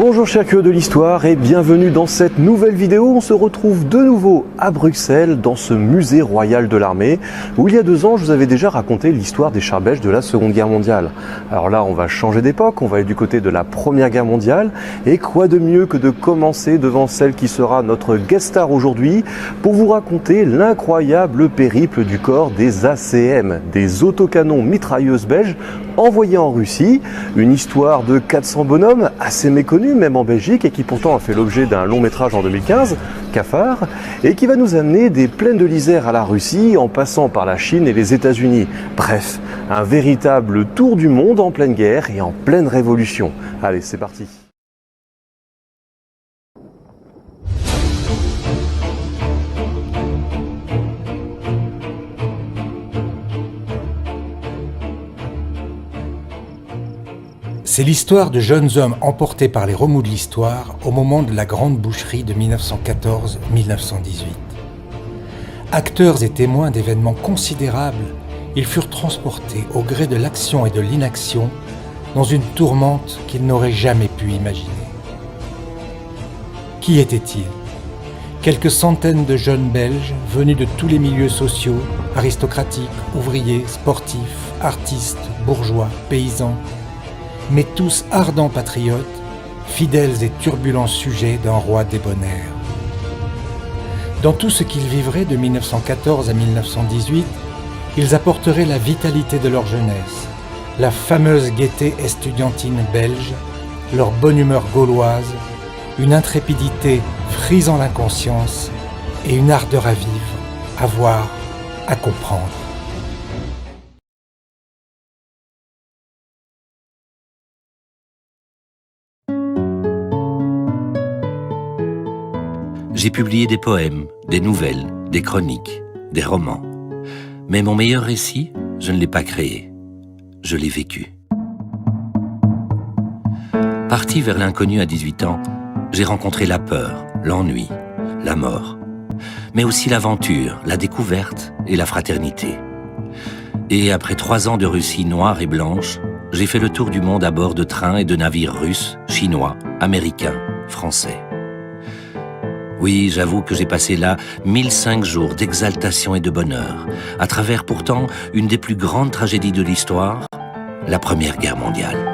Bonjour chers curieux de l'histoire et bienvenue dans cette nouvelle vidéo. On se retrouve de nouveau à Bruxelles dans ce musée royal de l'armée où il y a 2 ans je vous avais déjà raconté l'histoire des chars belges de la Seconde Guerre mondiale. Alors là on va changer d'époque, on va aller du côté de la Première Guerre mondiale et quoi de mieux que de commencer devant celle qui sera notre guest star aujourd'hui pour vous raconter l'incroyable périple du corps des ACM, des autocanons mitrailleuses belges envoyés en Russie. Une histoire de 400 bonhommes assez méconnue même en Belgique et qui pourtant a fait l'objet d'un long métrage en 2015, Cafard, et qui va nous amener des plaines de l'Isère à la Russie en passant par la Chine et les États-Unis. Bref, un véritable tour du monde en pleine guerre et en pleine révolution. Allez, c'est parti. C'est l'histoire de jeunes hommes emportés par les remous de l'histoire au moment de la Grande Boucherie de 1914-1918. Acteurs et témoins d'événements considérables, ils furent transportés au gré de l'action et de l'inaction dans une tourmente qu'ils n'auraient jamais pu imaginer. Qui étaient-ils ? Quelques centaines de jeunes Belges venus de tous les milieux sociaux, aristocratiques, ouvriers, sportifs, artistes, bourgeois, paysans, mais tous ardents patriotes, fidèles et turbulents sujets d'un roi débonnaire. Dans tout ce qu'ils vivraient de 1914 à 1918, ils apporteraient la vitalité de leur jeunesse, la fameuse gaieté estudiantine belge, leur bonne humeur gauloise, une intrépidité frisant l'inconscience et une ardeur à vivre, à voir, à comprendre. J'ai publié des poèmes, des nouvelles, des chroniques, des romans. Mais mon meilleur récit, je ne l'ai pas créé. Je l'ai vécu. Parti vers l'inconnu à 18 ans, j'ai rencontré la peur, l'ennui, la mort, mais aussi l'aventure, la découverte et la fraternité. Et après 3 ans de Russie noire et blanche, j'ai fait le tour du monde à bord de trains et de navires russes, chinois, américains, français. Oui, j'avoue que j'ai passé là 1005 jours d'exaltation et de bonheur, à travers pourtant une des plus grandes tragédies de l'histoire, la Première Guerre mondiale.